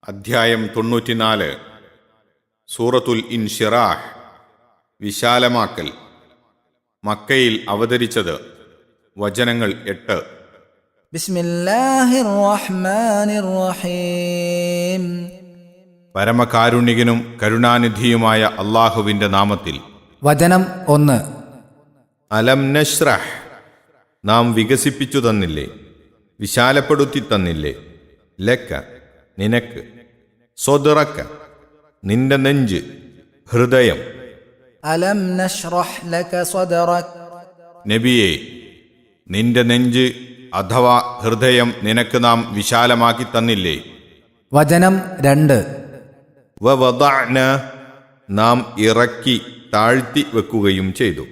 അധ്യായം 94 സൂറത്തുൽ ഇൻഷിറാഹ് വിശാലമാക്കൽ. മക്കയിൽ അവതരിച്ചത്. വചനങ്ങൾ 8. ബിസ്മില്ലാഹിർ റഹ്മാനിർ റഹീം. പരമകാരുണികനും കരുണാനിധിയുമായ അല്ലാഹുവിൻ്റെ നാമത്തിൽ. വചനം 1. അലം നശ്റഹ്, നാം വികസിപ്പിച്ചു തന്നില്ലേ, വിശാലപ്പെടുത്തി തന്നില്ലേ, ലക്ക, നിനക്ക്, സ്വദറക്ക, നിന്റെ നെഞ്ച്, ഹൃദയം. അലം നശ്റഹ് ലക സ്വദറക്, നബിയെ, നിന്റെ നെഞ്ച് അഥവാ ഹൃദയം നിനക്ക് നാം വിശാലമാക്കി തന്നില്ലേ. വചനം 2. വവദഅന, നാം ഇറക്കി താഴ്ത്തി വെക്കുകയും ചെയ്തു.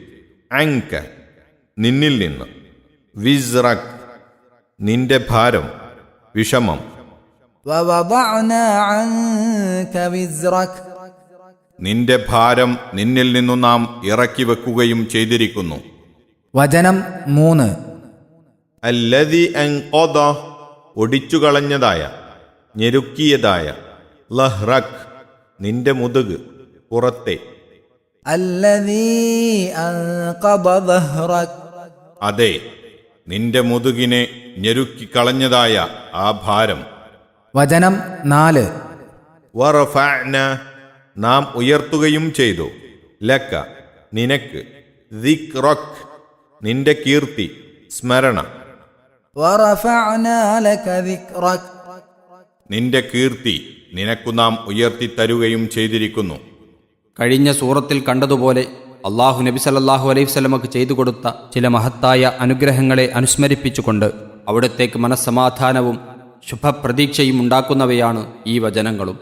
അൻക, നിന്നിൽ നിന്ന്. വിസ്റക്, നിന്റെ ഭാരം, വിഷമം. വവദഅനാ അൻക വിസ്റക്, നിന്റെ ഭാരം നിന്നിൽ നിന്നു നാം ഇറക്കി വെക്കുകയും ചെയ്തിരിക്കുന്നു. വചനം 3. അല്ലദി അൻഖദ, ഒടിച്ചുകളഞ്ഞതായ, ഞെരുക്കിയതായ, ലഹ്റക്, നിന്റെ മുതുക്, പുറത്തെ. അല്ലദീ അൻഖദ ദഹ്റക്, അതെ, നിന്റെ മുതുകിനെ ഞെരുക്കിക്കളഞ്ഞതായ ആ ഭാരം. വചനം 4. വറഫഅന, നാം ഉയർത്തുകയും ചെയ്തു. ലക്ക, നിനക്ക്. ദിക്റക്, നിന്റെ കീർത്തി, സ്മരണ. വറഫഅനാ ലക ദിക്റക്, നിന്റെ കീർത്തി നിനക്കു നാം ഉയർത്തിത്തരുകയും ചെയ്തിരിക്കുന്നു. കഴിഞ്ഞ സൂറത്തിൽ കണ്ടതുപോലെ അള്ളാഹു നബി സല്ലല്ലാഹു അലൈഹി വസല്ലമക്ക് ചെയ്തു കൊടുത്ത ചില മഹത്തായ അനുഗ്രഹങ്ങളെ അനുസ്മരിപ്പിച്ചുകൊണ്ട് അവിടത്തേക്ക് മനസ്സമാധാനവും ശുഭപ്രതീക്ഷയും ഉണ്ടാക്കുന്നവയാണ് ഈ വചനങ്ങളും.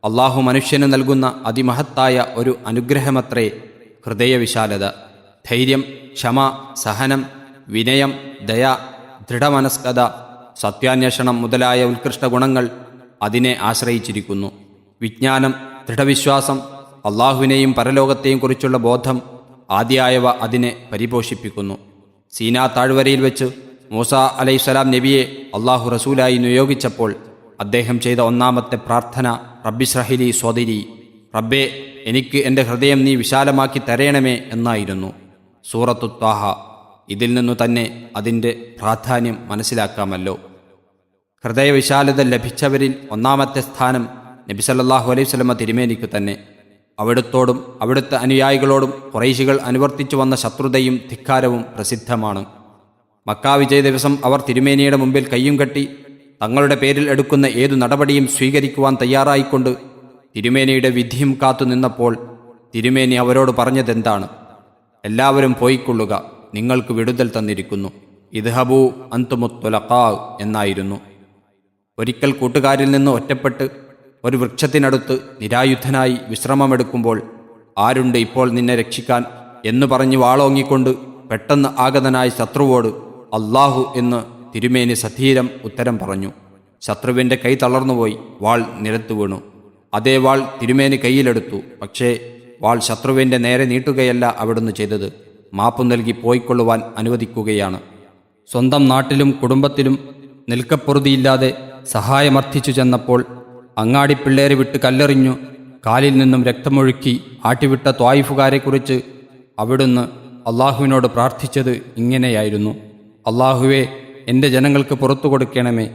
അള്ളാഹു മനുഷ്യന് നൽകുന്ന അതിമഹത്തായ ഒരു അനുഗ്രഹമത്രേ ഹൃദയവിശാലത. ധൈര്യം, ക്ഷമ, സഹനം, വിനയം, ദയ, ദൃഢമനസ്കത, സത്യാന്വേഷണം മുതലായ ഉത്കൃഷ്ട ഗുണങ്ങൾ അതിനെ ആശ്രയിച്ചിരിക്കുന്നു. വിജ്ഞാനം, ദൃഢവിശ്വാസം, അള്ളാഹുവിനെയും പരലോകത്തെയും കുറിച്ചുള്ള ബോധം ആദിയായവ അതിനെ പരിപോഷിപ്പിക്കുന്നു. സീനാ താഴ്വരയിൽ വെച്ച് മൂസാ അലൈഹിസ്സലാം നബിയെ അള്ളാഹു റസൂലായി നിയോഗിച്ചപ്പോൾ അദ്ദേഹം ചെയ്ത ഒന്നാമത്തെ പ്രാർത്ഥന റബ്ബിശ്റഹ്ലി സ്വദരി, റബ്ബേ, എനിക്ക് എൻ്റെ ഹൃദയം നീ വിശാലമാക്കി തരേണമേ എന്നായിരുന്നു. സൂറത്തു ത്വാഹ. ഇതിൽ നിന്നു തന്നെ അതിൻ്റെ പ്രാധാന്യം മനസ്സിലാക്കാമല്ലോ. ഹൃദയവിശാലത ലഭിച്ചവരിൽ ഒന്നാമത്തെ സ്ഥാനം നബി സല്ലല്ലാഹു അലൈഹി വസല്ലമ തിരുമേനിക്ക് തന്നെ. അവിടുത്തോടും അവിടുത്തെ അനുയായികളോടും ഖുറൈശികൾ അനുവർത്തിച്ചു വന്ന ശത്രുതയും ധിക്കാരവും പ്രസിദ്ധമാണ്. മക്കാ വിജയ ദിവസം അവർ തിരുമേനിയുടെ മുമ്പിൽ കയ്യും കെട്ടി തങ്ങളുടെ പേരിൽ എടുക്കുന്ന ഏതു നടപടിയും സ്വീകരിക്കുവാൻ തയ്യാറായിക്കൊണ്ട് തിരുമേനിയുടെ വിധിയും കാത്തു നിന്നപ്പോൾ തിരുമേനി അവരോട് പറഞ്ഞതെന്താണ്? എല്ലാവരും പോയിക്കൊള്ളുക, നിങ്ങൾക്ക് വിടുതൽ തന്നിരിക്കുന്നു. ഇദ്ഹബൂ അൻതുമുത്തുലഖാ എന്നായിരുന്നു. ഒരിക്കൽ കൂട്ടുകാരിൽ നിന്ന് ഒറ്റപ്പെട്ട് ഒരു വൃക്ഷത്തിനടുത്ത് നിരായുധനായി വിശ്രമമെടുക്കുമ്പോൾ ആരുണ്ട് ഇപ്പോൾ നിന്നെ രക്ഷിക്കാൻ എന്നു പറഞ്ഞ് വാളോങ്ങിക്കൊണ്ട് പെട്ടെന്ന് ആഗതനായ ശത്രുവോട് അല്ലാഹു എന്ന് തിരുമേനി സധീരം ഉത്തരം പറഞ്ഞു. ശത്രുവിൻ്റെ കൈ തളർന്നുപോയി, വാൾ നിലത്തു വീണു. അതേ വാൾ തിരുമേനി കയ്യിലെടുത്തു. പക്ഷേ വാൾ ശത്രുവിൻ്റെ നേരെ നീട്ടുകയല്ല അവിടുന്ന് ചെയ്തത്, മാപ്പു നൽകി പോയിക്കൊള്ളുവാൻ അനുവദിക്കുകയാണ്. സ്വന്തം നാട്ടിലും കുടുംബത്തിലും നിൽക്കപ്പൊറുതിയില്ലാതെ സഹായമർത്ഥിച്ചു ചെന്നപ്പോൾ അങ്ങാടിപ്പിള്ളേരെ വിട്ട് കല്ലെറിഞ്ഞു കാലിൽ നിന്നും രക്തമൊഴുക്കി ആട്ടിവിട്ട ത്വായിഫുകാരെക്കുറിച്ച് അവിടുന്ന് അള്ളാഹുവിനോട് പ്രാർത്ഥിച്ചത് ഇങ്ങനെയായിരുന്നു: അള്ളാഹുവേ, എൻ്റെ ജനങ്ങൾക്ക് പുറത്തു കൊടുക്കണമേ,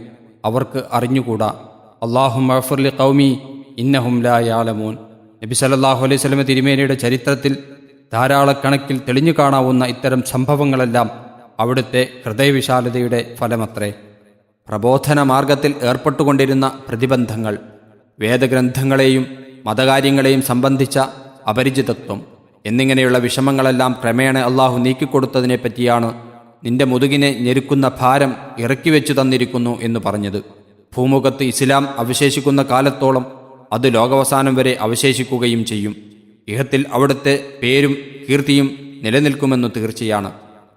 അവർക്ക് അറിഞ്ഞുകൂടാ. അല്ലാഹുമ്മ ഗ്ഫിർ ലി ഖൗമി ഇന്നഹും ലാ യഅലമൂൻ. നബി സല്ലല്ലാഹു അലൈഹി വസല്ലം തിരുമേനിയുടെ ചരിത്രത്തിൽ ധാരാളക്കണക്കിൽ തെളിഞ്ഞു കാണാവുന്ന ഇത്തരം സംഭവങ്ങളെല്ലാം അവിടുത്തെ ഹൃദയവിശാലതയുടെ ഫലമത്രേ. പ്രബോധന മാർഗത്തിൽ ഏർപ്പെട്ടുകൊണ്ടിരുന്ന പ്രതിബന്ധങ്ങൾ, വേദഗ്രന്ഥങ്ങളെയും മതകാര്യങ്ങളെയും സംബന്ധിച്ച അപരിചിതത്വം എന്നിങ്ങനെയുള്ള വിഷമങ്ങളെല്ലാം ക്രമേണ അള്ളാഹു നീക്കിക്കൊടുത്തതിനെപ്പറ്റിയാണ് നിന്റെ മുതുകിനെ ഞെരുക്കുന്ന ഭാരം ഇറക്കിവെച്ചു തന്നിരിക്കുന്നു എന്ന് പറഞ്ഞത്. ഭൂമുഖത്ത് ഇസ്ലാം അവശേഷിക്കുന്ന കാലത്തോളം അത് ലോകാവസാനം വരെ അവശേഷിക്കുകയും ചെയ്യും. ഇഹത്തിൽ അവിടുത്തെ പേരും കീർത്തിയും നിലനിൽക്കുമെന്നു തീർച്ചയാണ്.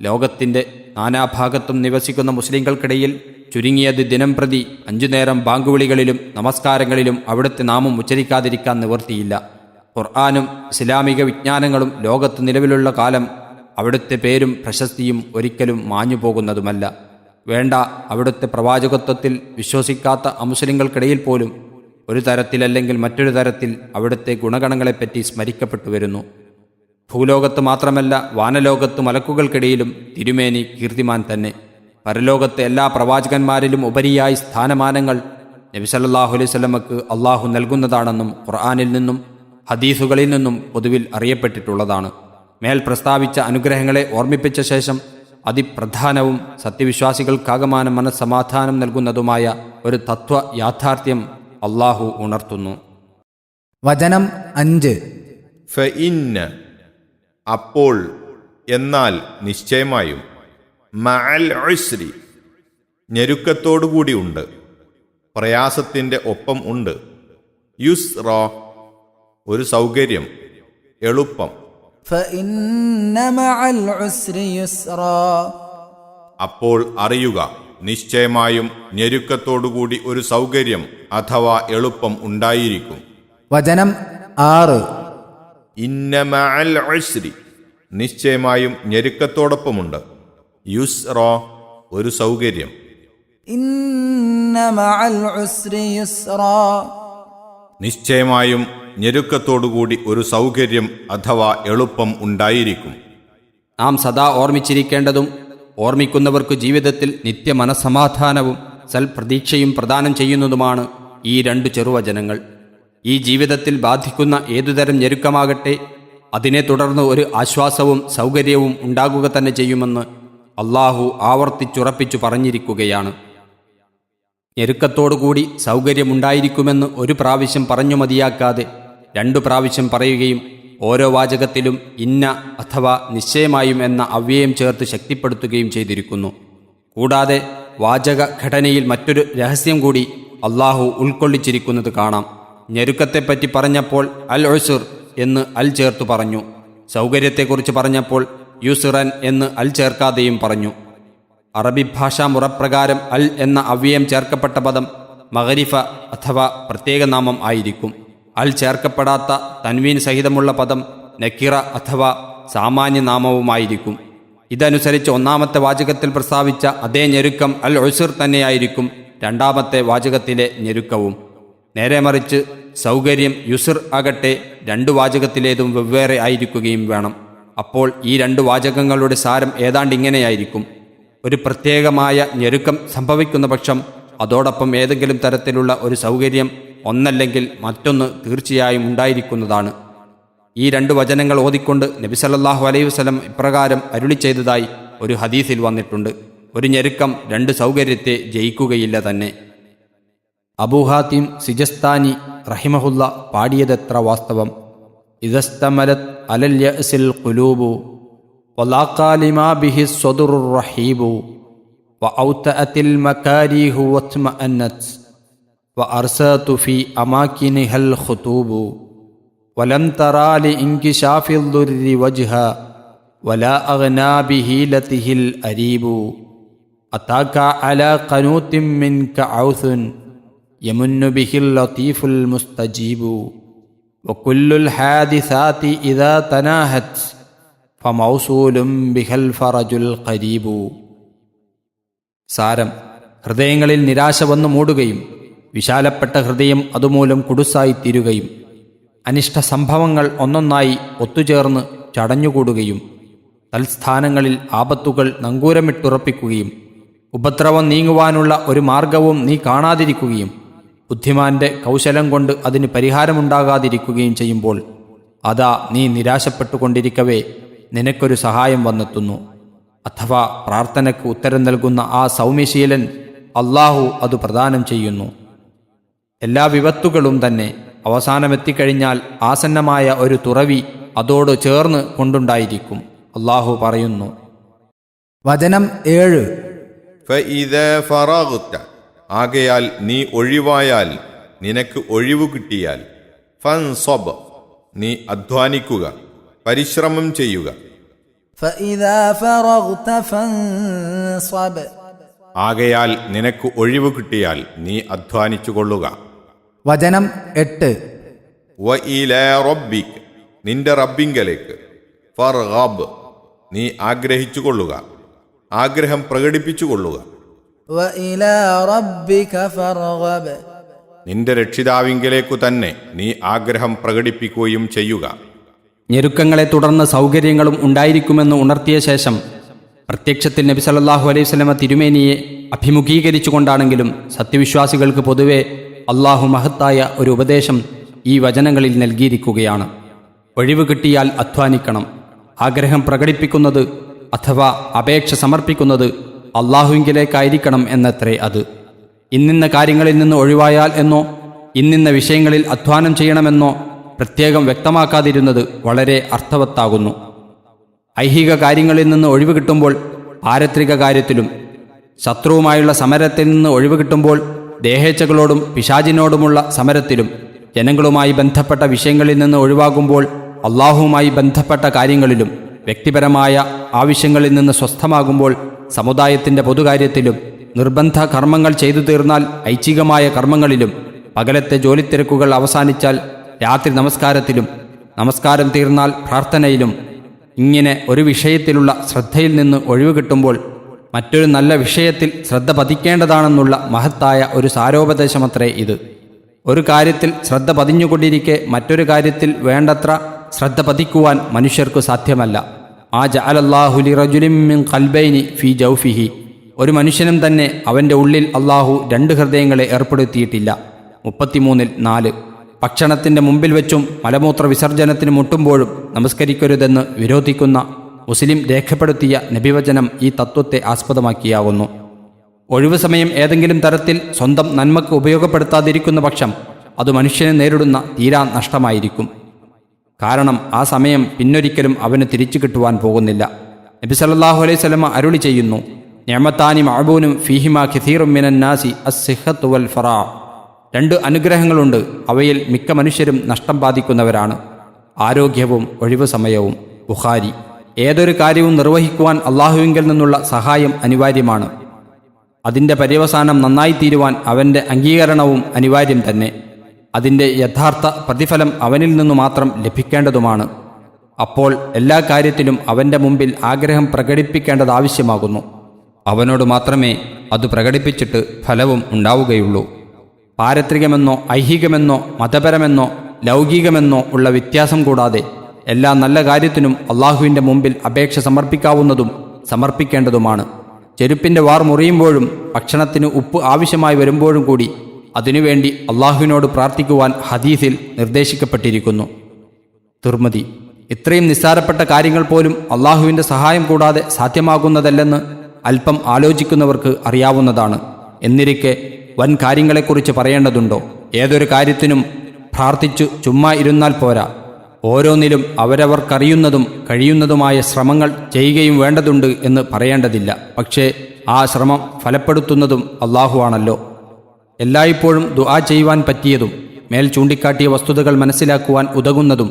ലോകത്തിൻ്റെ നാനാഭാഗത്തും നിവസിക്കുന്ന മുസ്ലിങ്ങൾക്കിടയിൽ ചുരുങ്ങിയത് ദിനം പ്രതി 5 നേരം ബാങ്കുവിളികളിലും നമസ്കാരങ്ങളിലും അവിടുത്തെ നാമം ഉച്ചരിക്കാതിരിക്കാൻ നിവൃത്തിയില്ല. ഖുർആനും ഇസ്ലാമിക വിജ്ഞാനങ്ങളും ലോകത്ത് നിലവിലുള്ള കാലം അവിടുത്തെ പേരും പ്രശസ്തിയും ഒരിക്കലും മാഞ്ഞു പോകുന്നതുമല്ല. വേണ്ട, അവിടുത്തെ പ്രവാചകത്വത്തിൽ വിശ്വസിക്കാത്ത അമുസ്ലിങ്ങൾക്കിടയിൽ പോലും ഒരു തരത്തിലല്ലെങ്കിൽ മറ്റൊരു തരത്തിൽ അവിടുത്തെ ഗുണഗണങ്ങളെപ്പറ്റി സ്മരിക്കപ്പെട്ടു വരുന്നു. ഭൂലോകത്ത് മാത്രമല്ല, വാനലോകത്ത് മലക്കുകൾക്കിടയിലും തിരുമേനി കീർത്തിമാൻ തന്നെ. പരലോകത്തെ എല്ലാ പ്രവാചകന്മാരിലും ഉപരിയായി സ്ഥാനമാനങ്ങൾ നബി സല്ലല്ലാഹു അലൈഹി വസല്ലമക്ക് അള്ളാഹു നൽകുന്നതാണെന്നും ഖുർആനിൽ നിന്നും ഹദീസുകളിൽ നിന്നും പൊതുവിൽ അറിയപ്പെട്ടിട്ടുള്ളതാണ്. മേൽ പ്രസ്താവിച്ച അനുഗ്രഹങ്ങളെ ഓർമ്മിപ്പിച്ച ശേഷം അതിപ്രധാനവും സത്യവിശ്വാസികൾക്കാകമാനം മനസ്സമാധാനം നൽകുന്നതുമായ ഒരു തത്വ യാഥാർത്ഥ്യം അള്ളാഹു ഉണർത്തുന്നു. വചനം 5. ഫഇന്ന അപ്പോൾ, എന്നാൽ, നിശ്ചയമായും, മഅൽ ഉസ്രി ഞെരുക്കത്തോടുകൂടി ഉണ്ട്, പ്രയാസത്തിൻ്റെ ഒപ്പം ഉണ്ട്, യുസ്റ ഒരു സൗകര്യം, എളുപ്പം. فإن مع العسر يسرا അപ്പോൾ അറിയുക, നിശ്ചയമായും ഞെരുക്കത്തോടുകൂടി ഒരു സൗകര്യം അഥവാ എളുപ്പം ഉണ്ടായിരിക്കും. വചനം 6. ഇന്ന മഅൽ ഉസ്രി നിശ്ചയമായും ഞെരുക്കത്തോടൊപ്പമുണ്ട്, യുസ്റ ഒരു സൗകര്യം. إن مع العسر يسرا നിശ്ചയമായും ഞെരുക്കത്തോടുകൂടി ഒരു സൗകര്യം അഥവാ എളുപ്പം ഉണ്ടായിരിക്കും. നാം സദാ ഓർമ്മിച്ചിരിക്കേണ്ടതും ഓർമ്മിക്കുന്നവർക്ക് ജീവിതത്തിൽ നിത്യമനസമാധാനവും സൽപ്രതീക്ഷയും പ്രദാനം ചെയ്യുന്നതുമാണ് ഈ 2 ചെറുവചനങ്ങൾ. ഈ ജീവിതത്തിൽ ബാധിക്കുന്ന ഏതുതരം ഞെരുക്കമാകട്ടെ, അതിനെ തുടർന്ന് ഒരു ആശ്വാസവും സൗകര്യവും ഉണ്ടാകുക തന്നെ ചെയ്യുമെന്ന് അള്ളാഹു ആവർത്തിച്ചുറപ്പിച്ചു പറഞ്ഞിരിക്കുകയാണ്. ഞെരുക്കത്തോടുകൂടി സൗകര്യമുണ്ടായിരിക്കുമെന്ന് ഒരു പ്രാവശ്യം പറഞ്ഞു മതിയാക്കാതെ 2 പ്രാവശ്യം പറയുകയും ഓരോ വാചകത്തിലും ഇന്ന അഥവാ നിശ്ചയമായും എന്ന അവ്യയം ചേർത്ത് ശക്തിപ്പെടുത്തുകയും ചെയ്തിരിക്കുന്നു. കൂടാതെ വാചക ഘടനയിൽ മറ്റൊരു രഹസ്യം കൂടി അള്ളാഹു ഉൾക്കൊള്ളിച്ചിരിക്കുന്നത് കാണാം. ഞെരുക്കത്തെപ്പറ്റി പറഞ്ഞപ്പോൾ അൽ ഉസ്ർ എന്ന് അൽ ചേർത്തു പറഞ്ഞു. സൗകര്യത്തെക്കുറിച്ച് പറഞ്ഞപ്പോൾ യുസ്റൻ എന്ന് അൽ ചേർക്കാതെയും പറഞ്ഞു. അറബി ഭാഷാ മുറപ്രകാരം അൽ എന്ന അവ്യയം ചേർക്കപ്പെട്ട പദം മഗ്രിഫ അഥവാ പ്രത്യേക നാമം ആയിരിക്കും. അൽ ചേർക്കപ്പെടാത്ത തൻവീൻ സഹിതമുള്ള പദം നക്കിറ അഥവാ സാമാന്യ നാമവുമായിരിക്കും. ഇതനുസരിച്ച് ഒന്നാമത്തെ വാചകത്തിൽ പ്രസ്താവിച്ച അതേ ഞെരുക്കം അൽ ഉസ്ർ തന്നെയായിരിക്കും രണ്ടാമത്തെ വാചകത്തിലെ ഞെരുക്കവും. നേരെ മറിച്ച് സൗകര്യം യുസ്ർ ആകട്ടെ 2 വാചകത്തിലേതും വെവ്വേറെ ആയിരിക്കുകയും വേണം. അപ്പോൾ ഈ 2 വാചകങ്ങളുടെ സാരം ഏതാണ്ട് ഇങ്ങനെയായിരിക്കും: ഒരു പ്രത്യേകമായ ഞെരുക്കം സംഭവിക്കുന്ന പക്ഷം അതോടൊപ്പം ഏതെങ്കിലും തരത്തിലുള്ള ഒരു സൗകര്യം ഒന്നല്ലെങ്കിൽ മറ്റൊന്ന് തീർച്ചയായും ഉണ്ടായിരിക്കുന്നതാണ്. ഈ 2 വചനങ്ങൾ ഓതിക്കൊണ്ട് നബി സല്ലല്ലാഹു അലൈഹി വസല്ലം ഇപ്രകാരം അരുളി ചെയ്തതായി ഒരു ഹദീസിൽ വന്നിട്ടുണ്ട്: ഒരു ഞെരുക്കം 2 സൗകര്യത്തെ ജയിക്കുകയില്ല തന്നെ. അബൂ ഹാത്തിം സിജസ്താനി റഹിമഹുല്ല പാടിയതെത്ര വാസ്തവം. ഇദസ്തമലത് അലൽ യഅ്സിൽ ഖുലൂബു വലാഖാ ലിമാ ബിഹി സ്വദുറുർ റഹീബു വഔതഅത്തിൽ മകാരിഹു വത്മഅന്നത് വഅർസതു ഫീ അമാകിനിഹൽ ഖുതൂബു വലം തറാ ലിഇൻകിശാഫിൽ ദുർരി വജ്ഹ വലാ അഗ്നാ ബിഹീലതിഹിൽ അരീബു അതാക അലാ ഖനൂതിൻ മിൻക ഔസുൻ യമുന്നു ബിഹിൽ ലതീഫുൽ മുസ്തജീബു വകുല്ലുൽ ഹാദിസാതി ഇദാ തനാഹത് ഫമൗസൂലും ബിഹൽ ഫറജുൽ ഖരീബു. സാരം: ഹൃദയങ്ങളിൽ നിരാശ വന്നു മൂടുകയും വിശാലപ്പെട്ട ഹൃദയം അതുമൂലം കുടുസായിത്തീരുകയും അനിഷ്ട സംഭവങ്ങൾ ഒന്നൊന്നായി ഒത്തുചേർന്ന് ചടഞ്ഞുകൂടുകയും തൽസ്ഥാനങ്ങളിൽ ആപത്തുകൾ നങ്കൂരമിട്ടുറപ്പിക്കുകയും ഉപദ്രവം നീങ്ങുവാനുള്ള ഒരു മാർഗവും നീ കാണാതിരിക്കുകയും ബുദ്ധിമാന്റെ കൗശലം കൊണ്ട് അതിന് പരിഹാരമുണ്ടാകാതിരിക്കുകയും ചെയ്യുമ്പോൾ അതാ നീ നിരാശപ്പെട്ടുകൊണ്ടിരിക്കവേ നിനക്കൊരു സഹായം വന്നെത്തുന്നു. അഥവാ പ്രാർത്ഥനയ്ക്ക് ഉത്തരം നൽകുന്ന ആ സൗമ്യശീലൻ അള്ളാഹു അത് പ്രദാനം ചെയ്യുന്നു. എല്ലാ വിപത്തുകളും തന്നെ അവസാനമെത്തിക്കഴിഞ്ഞാൽ ആസന്നമായ ഒരു തുറവി അതോട് ചേർന്ന് കൊണ്ടുണ്ടായിരിക്കും. അള്ളാഹു പറയുന്നു. വചനം 7. ഫഇദാ ഫറഗ്ത ആകയാൽ നീ ഒഴിവായാൽ, നിനക്ക് ഒഴിവു കിട്ടിയാൽ, ഫൻസബ് നീ അധ്വാനിക്കുക, പരിശ്രമം ചെയ്യുക. فإذا فرغت فانصب ആകയാൽ നിനക്ക് ഒഴിവു കിട്ടിയാൽ നീ അധ്വാനിച്ചു കൊള്ളുക. വചനം 8. വഇലാ റബ്ബിക് നിന്റെ റബ്ബിങ്കലേക്ക്, ഫർഗബ് നീ ആഗ്രഹിച്ചു കൊള്ളുക, ആഗ്രഹം പ്രകടിപ്പിച്ചു കൊള്ളുക. وإلى ربك فارغب നിന്റെ രക്ഷിതാവിങ്കലേക്കു തന്നെ നീ ആഗ്രഹം പ്രകടിപ്പിക്കുകയും ചെയ്യുക. ഞെരുക്കങ്ങളെ തുടർന്ന് സൗകര്യങ്ങളും ഉണ്ടായിരിക്കുമെന്ന് ഉണർത്തിയ ശേഷം പ്രത്യക്ഷത്തിൽ നബി സല്ലല്ലാഹു അലൈഹി വസല്ലമ തിരുമേനിയെ അഭിമുഖീകരിച്ചുകൊണ്ടാണെങ്കിലും സത്യവിശ്വാസികൾക്ക് പൊതുവെ അള്ളാഹു മഹത്തായ ഒരു ഉപദേശം ഈ വചനങ്ങളിൽ നൽകിയിരിക്കുകയാണ്. ഒഴിവ് കിട്ടിയാൽ അധ്വാനിക്കണം. ആഗ്രഹം പ്രകടിപ്പിക്കുന്നത് അഥവാ അപേക്ഷ സമർപ്പിക്കുന്നത് അള്ളാഹുവിങ്കിലേക്കായിരിക്കണം എന്നത്രേ അത്. ഇന്നിന്ന കാര്യങ്ങളിൽ നിന്ന് ഒഴിവായാൽ എന്നോ ഇന്നിന്ന വിഷയങ്ങളിൽ അധ്വാനം ചെയ്യണമെന്നോ പ്രത്യേകം വ്യക്തമാക്കാതിരുന്നത് വളരെ അർത്ഥവത്താകുന്നു. ഐഹിക കാര്യങ്ങളിൽ നിന്ന് ഒഴിവ് കിട്ടുമ്പോൾ പാരത്രിക കാര്യത്തിലും, ശത്രുവുമായുള്ള സമരത്തിൽ നിന്ന് ഒഴിവ് കിട്ടുമ്പോൾ ദേഹേച്ഛകളോടും പിശാചിനോടുമുള്ള സമരത്തിലും, ജനങ്ങളുമായി ബന്ധപ്പെട്ട വിഷയങ്ങളിൽ നിന്ന് ഒഴിവാകുമ്പോൾ അള്ളാഹുവുമായി ബന്ധപ്പെട്ട കാര്യങ്ങളിലും, വ്യക്തിപരമായ ആവശ്യങ്ങളിൽ നിന്ന് സ്വസ്ഥമാകുമ്പോൾ സമുദായത്തിൻ്റെ പൊതുകാര്യത്തിലും, നിർബന്ധ കർമ്മങ്ങൾ ചെയ്തു തീർന്നാൽ ഐച്ഛികമായ കർമ്മങ്ങളിലും, പകലത്തെ ജോലിത്തിരക്കുകൾ അവസാനിച്ചാൽ രാത്രി നമസ്കാരത്തിലും, നമസ്കാരം തീർന്നാൽ പ്രാർത്ഥനയിലും, ഇങ്ങനെ ഒരു വിഷയത്തിലുള്ള ശ്രദ്ധയിൽ നിന്ന് ഒഴിവ് കിട്ടുമ്പോൾ മറ്റൊരു നല്ല വിഷയത്തിൽ ശ്രദ്ധ പതിക്കേണ്ടതാണെന്നുള്ള മഹത്തായ ഒരു സാരോപദേശമത്രേ ഇത്. ഒരു കാര്യത്തിൽ ശ്രദ്ധ പതിഞ്ഞുകൊണ്ടിരിക്കെ മറ്റൊരു കാര്യത്തിൽ വേണ്ടത്ര ശ്രദ്ധ പതിക്കുവാൻ മനുഷ്യർക്കു സാധ്യമല്ല. ആ ജഅലല്ലാഹു ലിറജുലിൻ മിൻ ഖൽബൈനി ഫീ ജൗഫിഹി, ഒരു മനുഷ്യനും തന്നെ അവൻ്റെ ഉള്ളിൽ അള്ളാഹു 2 ഹൃദയങ്ങളെ ഏർപ്പെടുത്തിയിട്ടില്ല. 33-4. ഭക്ഷണത്തിൻ്റെ മുമ്പിൽ വെച്ചും മലമൂത്ര വിസർജനത്തിന് മുട്ടുമ്പോഴും നമസ്കരിക്കരുതെന്ന് വിരോധിക്കുന്ന മുസ്ലിം രേഖപ്പെടുത്തിയ നബിവചനം ഈ തത്വത്തെ ആസ്പദമാക്കിയാവുന്നു. ഒഴിവു സമയം ഏതെങ്കിലും തരത്തിൽ സ്വന്തം നന്മക്ക് ഉപയോഗപ്പെടുത്താതിരിക്കുന്ന പക്ഷം അത് മനുഷ്യനെ നേരിടുന്ന തീരാ നഷ്ടമായിരിക്കും. കാരണം ആ സമയം പിന്നൊരിക്കലും അവന് തിരിച്ചു കിട്ടുവാൻ പോകുന്നില്ല. നബി സല്ലല്ലാഹു അലൈഹി വസല്ലമ അരുളി ചെയ്യുന്നു, നിഅമതാനി മഅബൂനും ഫീഹിമാ കസീറും മിനൻ നാസി അസ്സിഹ്ഹത്തു വൽ ഫറാ. 2 അനുഗ്രഹങ്ങളുണ്ട്, അവയിൽ മിക്ക മനുഷ്യരും നഷ്ടം ബാധിക്കുന്നവരാണ്: ആരോഗ്യവും ഒഴിവു സമയവും. ബുഖാരി. ഏതൊരു കാര്യവും നിർവഹിക്കുവാൻ അള്ളാഹുവിങ്കിൽ നിന്നുള്ള സഹായം അനിവാര്യമാണ്. അതിൻ്റെ പര്യവസാനം നന്നായിത്തീരുവാൻ അവൻ്റെ അംഗീകരണവും അനിവാര്യം തന്നെ. അതിൻ്റെ യഥാർത്ഥ പ്രതിഫലം അവനിൽ നിന്നു മാത്രം ലഭിക്കേണ്ടതുമാണ്. അപ്പോൾ എല്ലാ കാര്യത്തിലും അവൻ്റെ മുമ്പിൽ ആഗ്രഹം പ്രകടിപ്പിക്കേണ്ടത് ആവശ്യമാകുന്നു. അവനോട് മാത്രമേ അത് പ്രകടിപ്പിച്ചിട്ട് ഫലവും ഉണ്ടാവുകയുള്ളൂ. പാരത്രികമെന്നോ ഐഹികമെന്നോ മതപരമെന്നോ ലൗകികമെന്നോ ഉള്ള വ്യത്യാസം കൂടാതെ എല്ലാ നല്ല കാര്യത്തിനും അള്ളാഹുവിൻ്റെ മുമ്പിൽ അപേക്ഷ സമർപ്പിക്കാവുന്നതും സമർപ്പിക്കേണ്ടതുമാണ്. ചെരുപ്പിൻ്റെ വാർ മുറിയുമ്പോഴും ഭക്ഷണത്തിന് ഉപ്പ് ആവശ്യമായി വരുമ്പോഴും കൂടി അതിനുവേണ്ടി അള്ളാഹുവിനോട് പ്രാർത്ഥിക്കുവാൻ ഹദീസിൽ നിർദ്ദേശിക്കപ്പെട്ടിരിക്കുന്നു. തിർമിദി. ഇത്രയും നിസ്സാരപ്പെട്ട കാര്യങ്ങൾ പോലും അള്ളാഹുവിൻ്റെ സഹായം കൂടാതെ സാധ്യമാകുന്നതല്ലെന്ന് അല്പം ആലോചിക്കുന്നവർക്ക് അറിയാവുന്നതാണ്. എന്നിരിക്കെ വൻ കാര്യങ്ങളെക്കുറിച്ച് പറയേണ്ടതുണ്ടോ? ഏതൊരു കാര്യത്തിനും പ്രാർത്ഥിച്ചു ചുമ്മാ ഇരുന്നാൽ പോരാ. ഓരോന്നിലും അവരവർക്കറിയുന്നതും കഴിയുന്നതുമായ ശ്രമങ്ങൾ ചെയ്യുകയും വേണ്ടതുണ്ട് എന്ന് പറയേണ്ടതില്ല. പക്ഷേ ആ ശ്രമം ഫലപ്പെടുത്തുന്നതും അള്ളാഹുവാണല്ലോ. എല്ലായ്പ്പോഴും ദുആ ചെയ്യുവാൻ പറ്റിയതും മേൽ ചൂണ്ടിക്കാട്ടിയ വസ്തുതകൾ മനസ്സിലാക്കുവാൻ ഉതകുന്നതും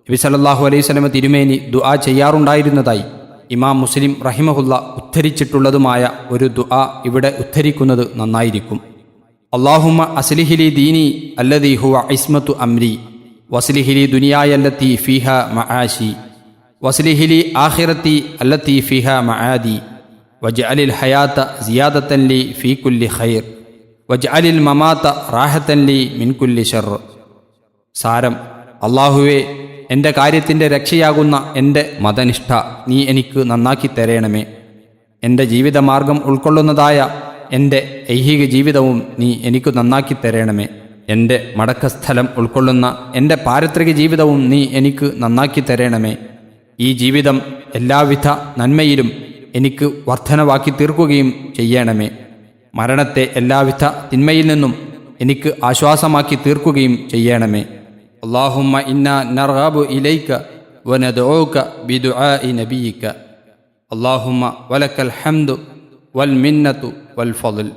നബി സല്ലല്ലാഹു അലൈഹി വസല്ലമ തിരുമേനി ദുആ ചെയ്യാറുണ്ടായിരുന്നതായി ഇമാം മുസ്ലിം റഹിമഹുല്ല ഉദ്ധരിച്ചിട്ടുള്ളതുമായ ഒരു ദുആ ഇവിടെ ഉദ്ധരിക്കുന്നത് നന്നായിരിക്കും. അല്ലാഹുമ്മ അസ്ലിഹ് ലി ദീനി അല്ലദീ ഹുവ ഇസ്മത്തു അംരി വസ്ലിഹ് ലി ദുനിയായ അല്ലത്തി ഫീഹാ മആശി വസ്ലിഹ് ലി ആഖിറത്തി അല്ലത്തി ഫീഹാ മആദി വജ്അലിൽ ഹയാത സിയാദത്തൻ ലി ഫീ കുല്ലി ഖൈർ വജ്അലിൽ മമാത റാഹത്തൻ ലി മിൻ കുല്ലി ശർർ. സാരം: അല്ലാഹുവേ, എൻ്റെ കാര്യത്തിൻ്റെ രക്ഷയാകുന്ന എൻ്റെ മതനിഷ്ഠ നീ എനിക്ക് നന്നാക്കി തരേണമേ. എൻ്റെ ജീവിതമാർഗം ഉൾക്കൊള്ളുന്നതായ എൻ്റെ ഐഹിക ജീവിതവും നീ എനിക്ക് നന്നാക്കി തരേണമേ. എൻ്റെ മടക്കസ്ഥലം ഉൾക്കൊള്ളുന്ന എൻ്റെ പാരത്രിക ജീവിതവും നീ എനിക്ക് നന്നാക്കി തരേണമേ. ഈ ജീവിതം എല്ലാവിധ നന്മയിലും എനിക്ക് വർധനവാക്കി തീർക്കുകയും ചെയ്യണമേ. മരണത്തെ എല്ലാവിധ തിന്മയിൽ നിന്നും എനിക്ക് ആശ്വാസമാക്കി തീർക്കുകയും ചെയ്യണമേ. അല്ലാഹുമ്മ ഇന്നാ നർഗബു ഇലൈക വനദ്ഉക ബിദുആഇ നബിയിക. അല്ലാഹുമ്മ വലക്കൽ ഹംദു വൽ മിന്നത്തു വൽ ഫളൽ.